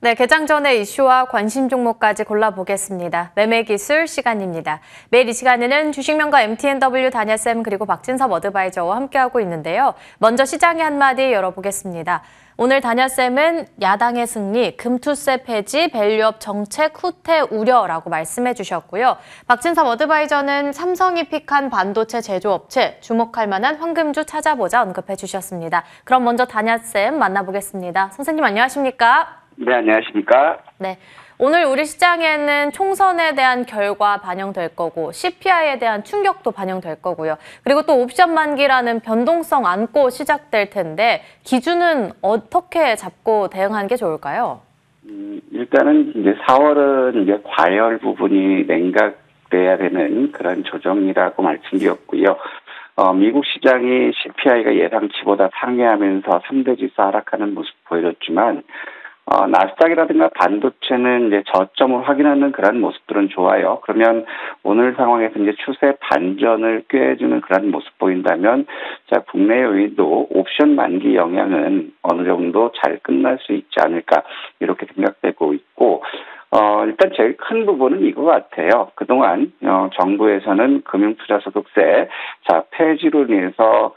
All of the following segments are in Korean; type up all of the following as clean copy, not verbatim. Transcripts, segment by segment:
네, 개장 전의 이슈와 관심 종목까지 골라보겠습니다. 매매기술 시간입니다. 매일 이 시간에는 주식명가 MTNW 다니엘쌤 그리고 박진섭 어드바이저와 함께하고 있는데요. 먼저 시장의 한마디 열어보겠습니다. 오늘 다니엘쌤은 야당의 승리, 금투세 폐지, 밸류업 정책 후퇴 우려라고 말씀해 주셨고요. 박진섭 어드바이저는 삼성이 픽한 반도체 제조업체, 주목할 만한 황금주 찾아보자 언급해 주셨습니다. 그럼 먼저 다니엘쌤 만나보겠습니다. 선생님 안녕하십니까? 네, 안녕하십니까? 네, 오늘 우리 시장에는 총선에 대한 결과 반영될 거고 CPI에 대한 충격도 반영될 거고요. 그리고 또 옵션 만기라는 변동성 안고 시작될 텐데 기준은 어떻게 잡고 대응하는 게 좋을까요? 일단은 이제 4월은 이제 과열 부분이 냉각돼야 되는 그런 조정이라고 말씀드렸고요. 미국 시장이 CPI가 예상치보다 상회하면서 3대 지수 하락하는 모습 보여줬지만 나스닥이라든가 반도체는 이제 저점을 확인하는 그런 모습들은 좋아요. 그러면 오늘 상황에서 이제 추세 반전을 꾀해주는 그런 모습 보인다면, 자, 국내 요인도 옵션 만기 영향은 어느 정도 잘 끝날 수 있지 않을까, 이렇게 생각되고 있고, 일단 제일 큰 부분은 이거 같아요. 그동안, 정부에서는 금융투자소득세, 자, 폐지로 인해서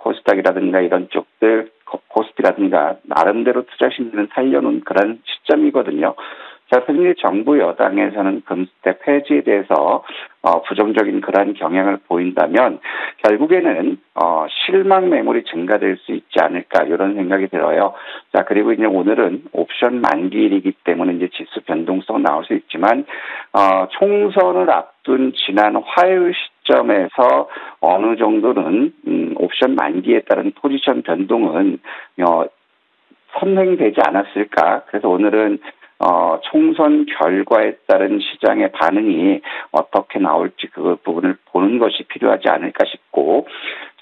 코스닥이라든가 이런 쪽들, 코스피라든가 나름대로 투자 심리는 살려놓은 그런 시점이거든요. 자, 현재 정부 여당에서는 금수대 폐지에 대해서 부정적인 그러한 경향을 보인다면 결국에는 실망 매물이 증가될 수 있지 않을까 이런 생각이 들어요. 자, 그리고 이제 오늘은 옵션 만기일이기 때문에 이제 지수 변동성 나올 수 있지만 총선을 앞둔 지난 화요일 시점에서 어느 정도는 옵션 만기에 따른 포지션 변동은 선행되지 않았을까. 그래서 오늘은 총선 결과에 따른 시장의 반응이 어떻게 나올지 그 부분을 보는 것이 필요하지 않을까 싶고,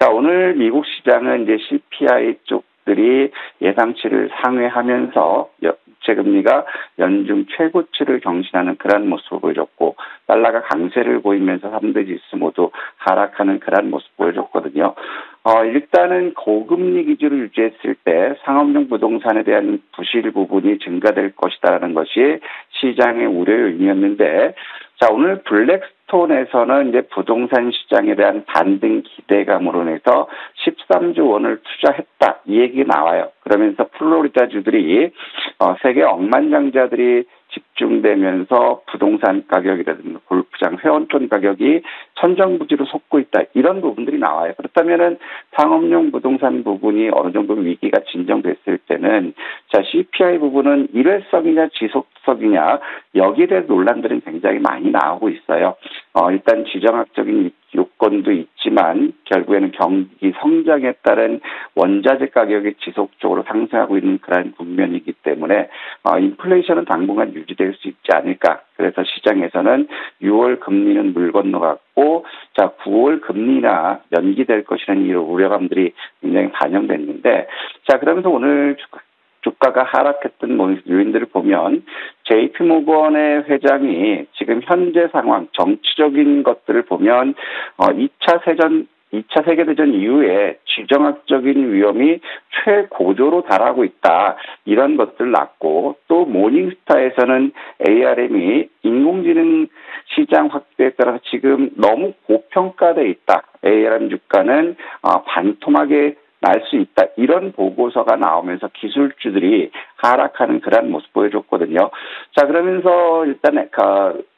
자, 오늘 미국 시장은 이제 CPI 쪽들이 예상치를 상회하면서 국채금리가 연중 최고치를 경신하는 그런 모습을 보여줬고, 달러가 강세를 보이면서 3대 지수 모두 하락하는 그런 모습 보여줬거든요. 일단은 고금리 기준을 유지했을 때 상업용 부동산에 대한 부실 부분이 증가될 것이다라는 것이 시장의 우려 요인이었는데, 자, 오늘 블랙스톤에서는 이제 부동산 시장에 대한 반등 기대감으로 인해서 13조 원을 투자했다, 이 얘기 나와요. 그러면서 플로리다주들이 세계 억만장자들이 집중되면서 부동산 가격이라든가 골프장 회원권 가격이 천정부지로 솟고 있다, 이런 부분들이 나와요. 그렇다면은 상업용 부동산 부분이 어느 정도 위기가 진정됐을 때는, 자, CPI 부분은 일회성이냐 지속적이냐, 여기에 대한 논란들은 굉장히 많이 나오고 있어요. 일단 지정학적인 요건도 있지만 결국에는 경기 성장에 따른 원자재 가격이 지속적으로 상승하고 있는 그런 국면이기 때문에 인플레이션은 당분간 유지될 수 있지 않을까. 그래서 시장에서는 6월 금리는 물 건너갔고, 자, 9월 금리나 연기될 것이라는 이런 우려감들이 굉장히 반영됐는데, 자, 그러면서 오늘 주가가 하락했던 요인들을 보면 JP모건의 회장이 지금 현재 상황, 정치적인 것들을 보면 2차 세계대전 이후에 지정학적인 위험이 최고조로 달하고 있다, 이런 것들 났고, 또 모닝스타에서는 ARM이 인공지능 시장 확대에 따라서 지금 너무 고평가돼 있다, ARM 주가는 반토막에 날 수 있다, 이런 보고서가 나오면서 기술주들이 하락하는 그런 모습 보여줬거든요. 자, 그러면서 일단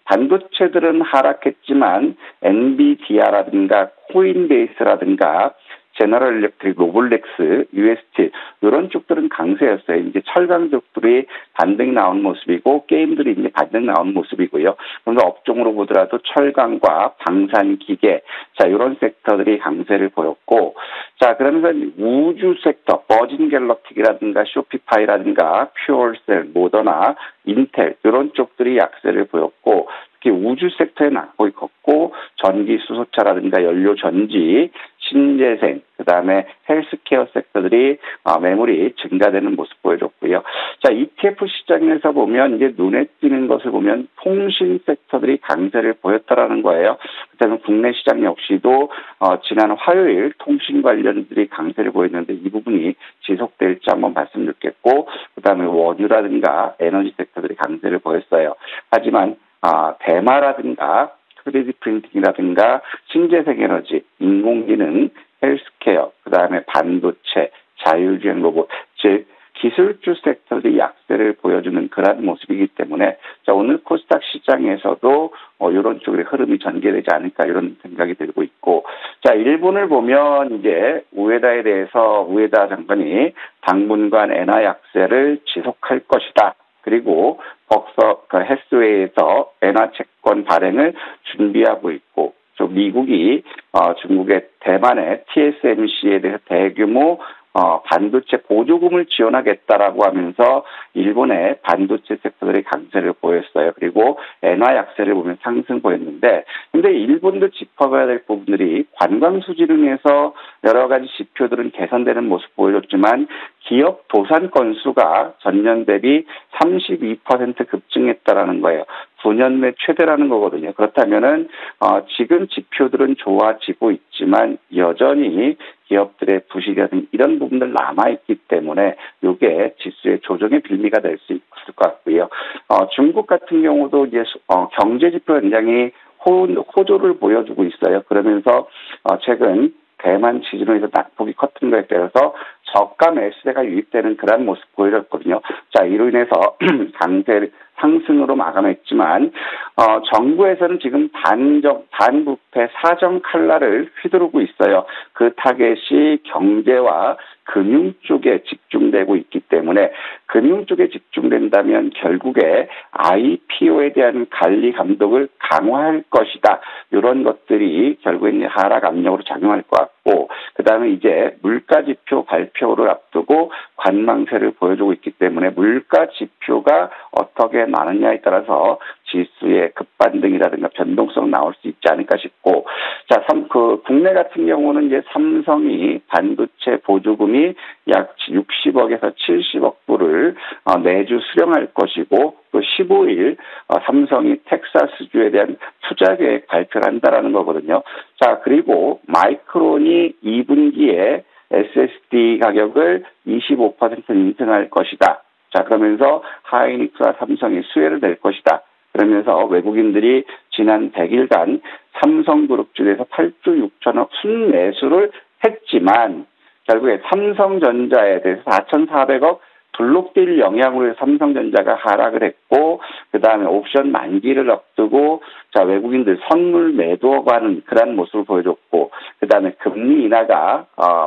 반도체들은 하락했지만 엔비디아라든가 코인베이스라든가 제너럴 일렉트릭, 로블렉스, UST 이런 쪽들은 강세였어요. 이제 철강 쪽들이 반등이 나오는 모습이고 게임들이 이제 반등 나오는 모습이고요. 그래서 업종으로 보더라도 철강과 방산 기계, 자, 이런 섹터들이 강세를 보였고, 자, 그러면서 우주 섹터, 버진 갤럭틱이라든가 쇼피파이라든가 퓨어셀, 모더나, 인텔 이런 쪽들이 약세를 보였고, 특히 우주 섹터에 낙폭이 컸고 전기 수소차라든가 연료 전지, 신재생, 그다음에 헬스케어 섹터들이 매물이 증가되는 모습 보여줬고요. 자, ETF 시장에서 보면 이제 눈에 띄는 것을 보면 통신 섹터들이 강세를 보였다라는 거예요. 그다음에 국내 시장 역시도 지난 화요일 통신 관련들이 강세를 보였는데 이 부분이 지속될지 한번 봤으면 좋겠고, 그다음에 원유라든가 에너지 섹터들이 강세를 보였어요. 하지만 대마라든가 3D 프린팅이라든가 신재생 에너지, 인공지능, 헬스케어, 그다음에 반도체, 자율주행 로봇, 즉 기술주 섹터들이 약세를 보여주는 그런 모습이기 때문에 자, 오늘 코스닥 시장에서도 이런 쪽의 흐름이 전개되지 않을까 이런 생각이 들고 있고, 자, 일본을 보면 이제 우에다 장관이 당분간 엔화 약세를 지속할 것이다. 그리고 헬스웨이에서 엔화 채권 발행을 준비하고 있고, 또 미국이 중국의 대만의 TSMC에 대해서 대규모 반도체 보조금을 지원하겠다라고 하면서 일본의 반도체 섹터들이 강세를 보였어요. 그리고 엔화 약세를 보면 상승 보였는데, 근데 일본도 짚어봐야 될 부분들이 관광 수지를 위해서 여러 가지 지표들은 개선되는 모습 보여줬지만 기업 도산 건수가 전년 대비 32% 급증했다라는 거예요. 9년 내 최대라는 거거든요. 그렇다면은 지금 지표들은 좋아지고 있지만 여전히 기업들의 부실이라든지 이런 부분들 남아있기 때문에 이게 지수의 조정의 빌미가 될 수 있을 것 같고요. 중국 같은 경우도 이제 경제 지표 굉장히 호조를 보여주고 있어요. 그러면서 최근 대만 지지로 해서 낙폭이 컸던 거에 따라서 저가 매수세가 유입되는 그런 모습 보여줬거든요. 자, 이로 인해서 강세 상승으로 마감했지만 정부에서는 지금 반부패 사정 칼날을 휘두르고 있어요. 그 타겟이 경제와 금융 쪽에 집중되고 있기 때문에 금융 쪽에 집중된다면 결국에 IPO에 대한 관리 감독을 강화할 것이다. 이런 것들이 결국엔 하락 압력으로 작용할 것 같고, 그다음에 이제 물가 지표 발표를 앞두고 관망세를 보여주고 있기 때문에 물가 지표가 어떻게 나느냐에 따라서 지수의 급반등이라든가 변동성 나올 수 있지 않을까 싶고, 자, 국내 같은 경우는 이제 삼성이 반도체 보조금이 약 60억에서 70억 불을 매주 수령할 것이고, 또 15일 삼성이 텍사스주에 대한 투자 계획 발표를 한다라는 거거든요. 자, 그리고 마이크론이 2분기에 SSD 가격을 25% 인상할 것이다. 자, 그러면서 하이닉스와 삼성이 수혜를 낼 것이다. 그러면서 외국인들이 지난 100일간 삼성그룹주에서 8조 6천억 순매수를 했지만 결국에 삼성전자에 대해서 4,400억 블록딜 영향으로 삼성전자가 하락을 했고, 그 다음에 옵션 만기를 앞두고 자, 외국인들 선물 매도하는 그런 모습을 보여줬고, 그 다음에 금리 인하가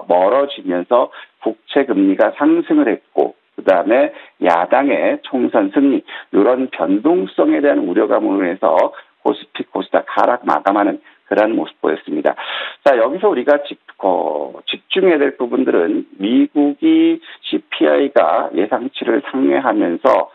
멀어지면서 국채 금리가 상승을 했고, 그 다음에 야당의 총선 승리, 이런 변동성에 대한 우려감으로 해서 코스피, 코스닥 하락 마감하는 그런 모습 보였습니다. 자, 여기서 우리가 집중해야 될 부분들은 미국이 CPI가 예상치를 상회하면서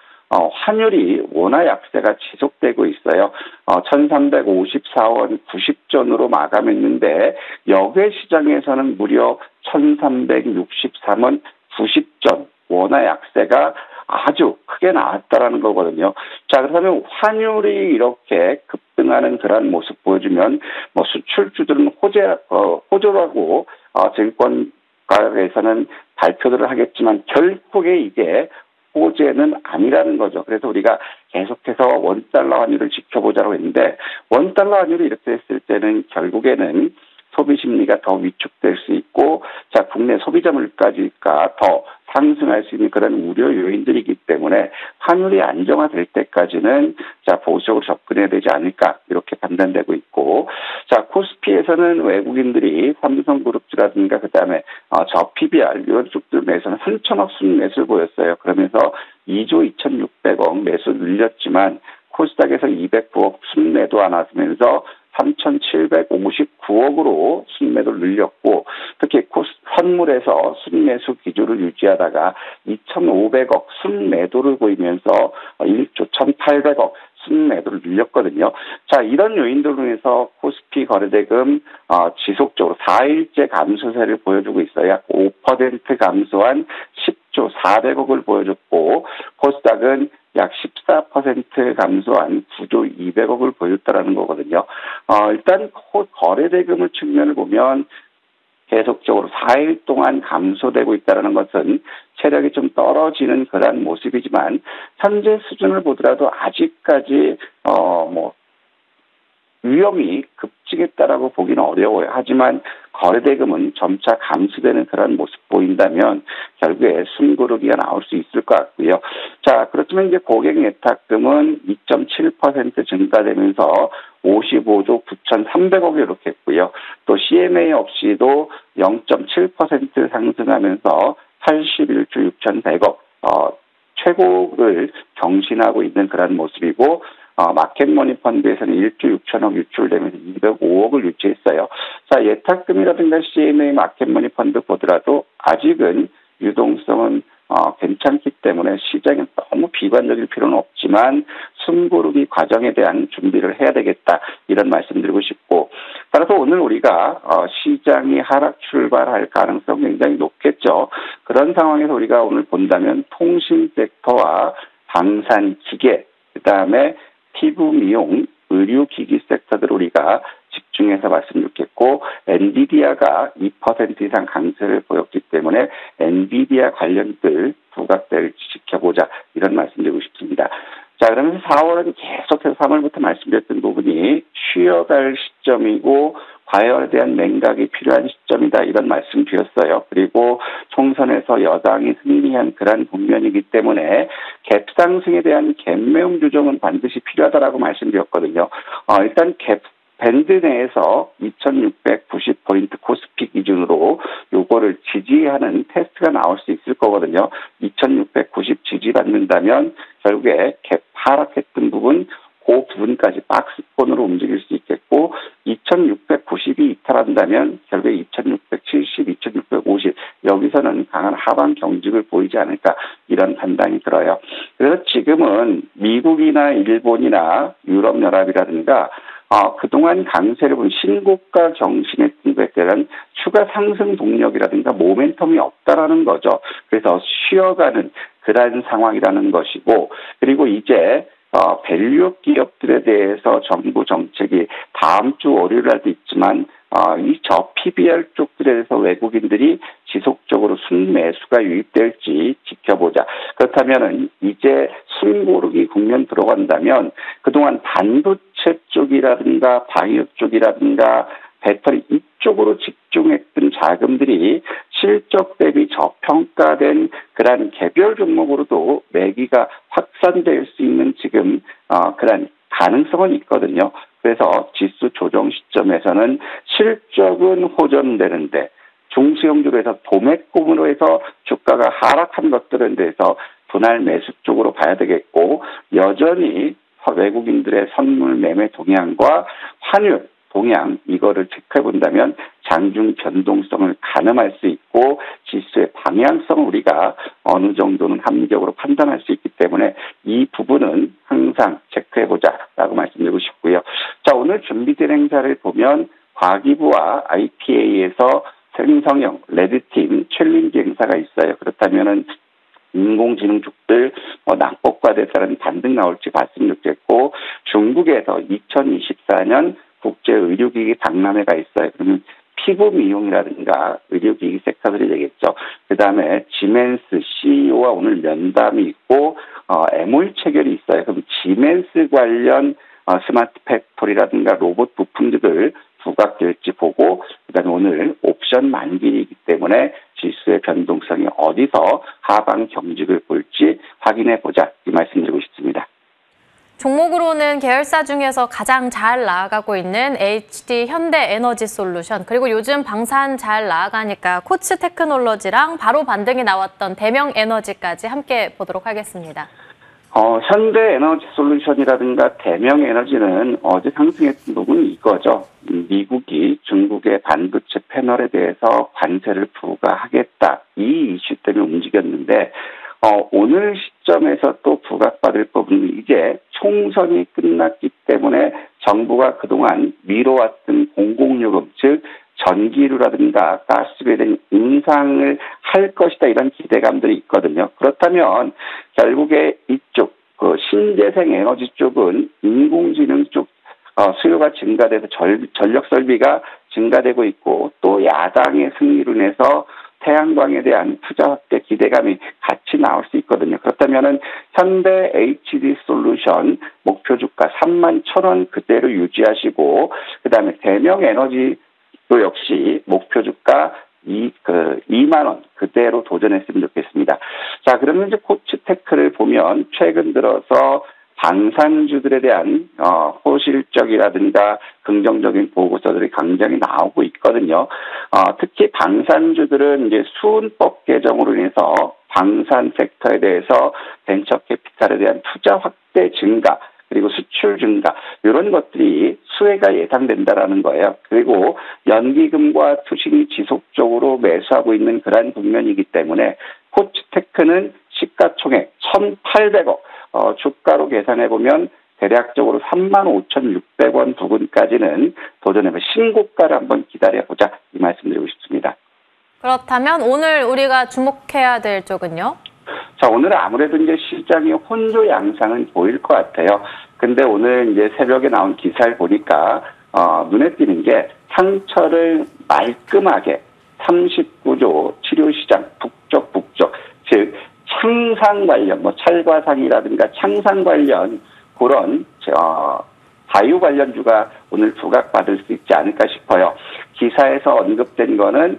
환율이 원화 약세가 지속되고 있어요. 1354원 90전으로 마감했는데 역외 시장에서는 무려 1363원 90전 원화 약세가 아주 크게 나왔다라는 거거든요. 자, 그렇다면 환율이 이렇게 급등하는 그런 모습 보여주면 수출주들은 호조라고 증권가에서는 발표들을 하겠지만 결국에 이게 호재는 아니라는 거죠. 그래서 우리가 계속해서 원달러 환율을 지켜보자고 했는데, 원달러 환율이 이렇게 됐을 때는 결국에는 소비 심리가 더 위축될 수 있고, 자, 국내 소비자 물가지가 더 상승할 수 있는 그런 우려 요인들이기 때문에 환율이 안정화될 때까지는 자, 보수적으로 접근해야 되지 않을까 이렇게 판단되고 있고, 자, 코스피에서는 외국인들이 삼성그룹주라든가 그다음에 PBR 이런 쪽들 매수는 3천억 순매수를 보였어요. 그러면서 2조 2,600억 매수 늘렸지만 코스닥에서 209억 순매도가 나서면서 3,759억으로 순매도를 늘렸고, 특히 선물에서 순매수 기조를 유지하다가 2,500억 순매도를 보이면서 1조 1,800억 순매도를 늘렸거든요. 자, 이런 요인들로 인해서 코스피 거래대금 지속적으로 4일째 감소세를 보여주고 있어요. 약 5% 감소한 10조 400억을 보여줬고, 코스닥은 약 14% 감소한 9조 200억을 보였다라는 거거든요. 일단 거래대금의 측면을 보면 계속적으로 4일 동안 감소되고 있다는 것은 체력이 좀 떨어지는 그러한 모습이지만, 현재 수준을 보더라도 아직까지 위험이 급증했다라고 보기는 어려워요. 하지만 거래대금은 점차 감소되는 그런 모습 보인다면 결국에 숨고르기가 나올 수 있을 것 같고요. 자, 그렇지만 이제 고객 예탁금은 2.7% 증가되면서 55조 9,300억이 이렇게 했고요. 또 CMA 없이도 0.7% 상승하면서 81조 6,100억, 최고를 경신하고 있는 그런 모습이고, 마켓머니 펀드에서는 1조 6천억 유출되면서 205억을 유치했어요. 자, 예탁금이라든가 CMA 마켓머니 펀드 보더라도 아직은 유동성은 괜찮기 때문에 시장에 너무 비관적일 필요는 없지만 숨고르기 과정에 대한 준비를 해야 되겠다, 이런 말씀드리고 싶고, 따라서 오늘 우리가 시장이 하락 출발할 가능성 굉장히 높겠죠. 그런 상황에서 우리가 오늘 본다면 통신 섹터와 방산 기계, 그다음에 피부 미용, 의료기기 섹터들 우리가 집중해서 말씀드렸겠고, 엔비디아가 2% 이상 강세를 보였기 때문에 엔비디아 관련들 부각될지 지켜보자, 이런 말씀드리고 싶습니다. 자, 그러면서 4월은 계속해서 3월부터 말씀드렸던 부분이 쉬어갈 시점이고 과열에 대한 맹각이 필요한 시점이다, 이런 말씀 드렸어요. 그리고 총선에서 여당이 승리한 그런 국면이기 때문에 갭 상승에 대한 갭매움 조정은 반드시 필요하다라고 말씀드렸거든요. 일단 갭 밴드 내에서 2690포인트 코스피 기준으로 요거를 지지하는 테스트가 나올 수 있을 거거든요. 2690 지지받는다면 결국에 갭 하락했던 부분, 그 부분까지 박스권으로 움직일 수 있겠고, 2690이 이탈한다면 결국에 2670, 2650 여기서는 강한 하방 경직을 보이지 않을까, 이런 판단이 들어요. 그래서 지금은 미국이나 일본이나 유럽연합이라든가 그동안 강세를 본 신고가 경신했던 것에 대한 추가 상승 동력이라든가 모멘텀이 없다라는 거죠. 그래서 쉬어가는 그런 상황이라는 것이고, 그리고 이제 밸류업 기업들에 대해서 정부 정책이 다음 주 월요일 날도 있지만 이 PBR 쪽들에 대해서 외국인들이 지속적으로 순매수가 유입될지 지켜보자. 그렇다면은 이제 숨고르기 국면 들어간다면 그동안 반도체 쪽이라든가 바이오 쪽이라든가 배터리 이쪽으로 집중했던 자금들이 실적 대비 저평가된 그런 개별 종목으로도 매기가 확산될 수 있는 지금 그런 가능성은 있거든요. 그래서 지수 조정 시점에서는 실적은 호전되는데 중소형주로 해서 도매금으로 해서 주가가 하락한 것들에 대해서 분할 매수 쪽으로 봐야 되겠고, 여전히 외국인들의 선물 매매 동향과 환율 동향, 이거를 체크해 본다면 장중 변동성을 가늠할 수 있고 지수의 방향성을 우리가 어느 정도는 합리적으로 판단할 수 있기 때문에 이 부분은 항상 체크해 보자라고 말씀드리고 싶고요. 자, 오늘 준비된 행사를 보면 과기부와 IPA에서 생성형 레드팀 챌린지 행사가 있어요. 그렇다면은 인공지능 쪽들 낙폭과에 따른 반등 나올지 봤으면 좋겠고, 중국에서 2024년 국제의료기기 박람회가 있어요. 그러면 피부 미용이라든가 의료기기 섹터들이 되겠죠. 그 다음에 지멘스 CEO와 오늘 면담이 있고, MOU 체결이 있어요. 그럼 지멘스 관련 스마트 팩토리라든가 로봇 부품들을 부각될지 보고, 그다음에 오늘 옵션 만기이기 때문에 지수의 변동성이 어디서 하방 경직을 볼지 확인해 보자, 이 말씀드리고 싶습니다. 종목으로는 계열사 중에서 가장 잘 나아가고 있는 HD 현대에너지솔루션, 그리고 요즘 방산 잘 나아가니까 코츠 테크놀로지랑 바로 반등이 나왔던 대명에너지까지 함께 보도록 하겠습니다. 현대에너지솔루션이라든가 대명에너지는 어제 상승했던 부분이 이거죠. 미국이 중국의 반도체 패널에 대해서 관세를 부과하겠다, 이 이슈 때문에 움직였는데 오늘 시점에서 또 부각받을 부분은 이제 총선이 끝났기 때문에 정부가 그동안 미뤄왔던 공공요금, 즉 전기료라든가 가스비에 대한 인상을 할 것이다, 이런 기대감들이 있거든요. 그렇다면 결국에 이쪽 신재생 에너지 쪽은 인공지능 쪽 수요가 증가돼서 전력 설비가 증가되고 있고, 또 야당의 승리로 인해서 태양광에 대한 투자 확대 기대감이 같이 나올 수 있거든요. 그렇다면은 현대 HD 솔루션 목표 주가 31,000원 그대로 유지하시고, 그다음에 대명 에너지도 역시 목표 주가 2만 원 그대로 도전했으면 좋겠습니다. 자, 그러면 이제 코츠테크를 보면 최근 들어서 방산주들에 대한 호실적이라든가 긍정적인 보고서들이 굉장히 나오고 있거든요. 특히 방산주들은 이제 수은법 개정으로 인해서 방산 섹터에 대해서 벤처 캐피탈에 대한 투자 확대 증가, 그리고 수출 증가, 이런 것들이 수혜가 예상된다라는 거예요. 그리고 연기금과 투신이 지속적으로 매수하고 있는 그러한 국면이기 때문에 코츠테크는 시가총액 1,800억, 주가로 계산해보면 대략적으로 35,600원 부근까지는 도전해서 신고가를 한번 기다려보자, 이 말씀드리고 싶습니다. 그렇다면 오늘 우리가 주목해야 될 쪽은요? 자, 오늘은 아무래도 이제 시장이 혼조 양상은 보일 것 같아요. 근데 오늘 이제 새벽에 나온 기사를 보니까, 눈에 띄는 게 상처를 말끔하게 39조 치료시장 북쪽, 즉, 창상 관련, 찰과상이라든가 창상 관련 그런, 바이오 관련주가 오늘 부각받을 수 있지 않을까 싶어요. 기사에서 언급된 거는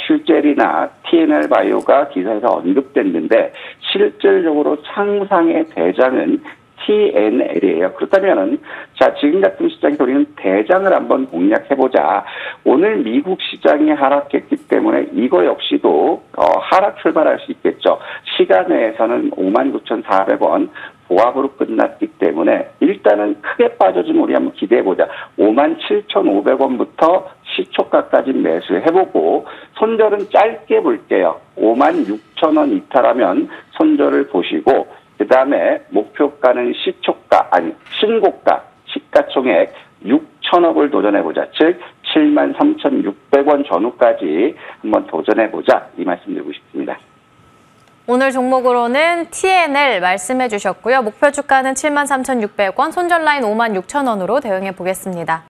슈젤이나 TNL 바이오가 기사에서 언급됐는데 실질적으로 창상의 대장은 TNL이에요. 그렇다면은 자, 지금 같은 시장에서 우리는 대장을 한번 공략해보자. 오늘 미국 시장이 하락했기 때문에 이거 역시도 하락 출발할 수 있겠죠. 시간 내에서는 59,400원 보합으로 끝났기 때문에 일단은 크게 빠져주면 우리 한번 기대해보자. 57,500원부터 시초가까지 매수해보고 손절은 짧게 볼게요. 56,000원 이탈하면 손절을 보시고, 그 다음에 목표가는 신고가, 시가총액 6천억을 도전해보자. 즉 73,600원 전후까지 한번 도전해보자, 이 말씀드리고 싶습니다. 오늘 종목으로는 TNL 말씀해 주셨고요. 목표 주가는 73,600원, 손절 라인 56,000원으로 대응해 보겠습니다.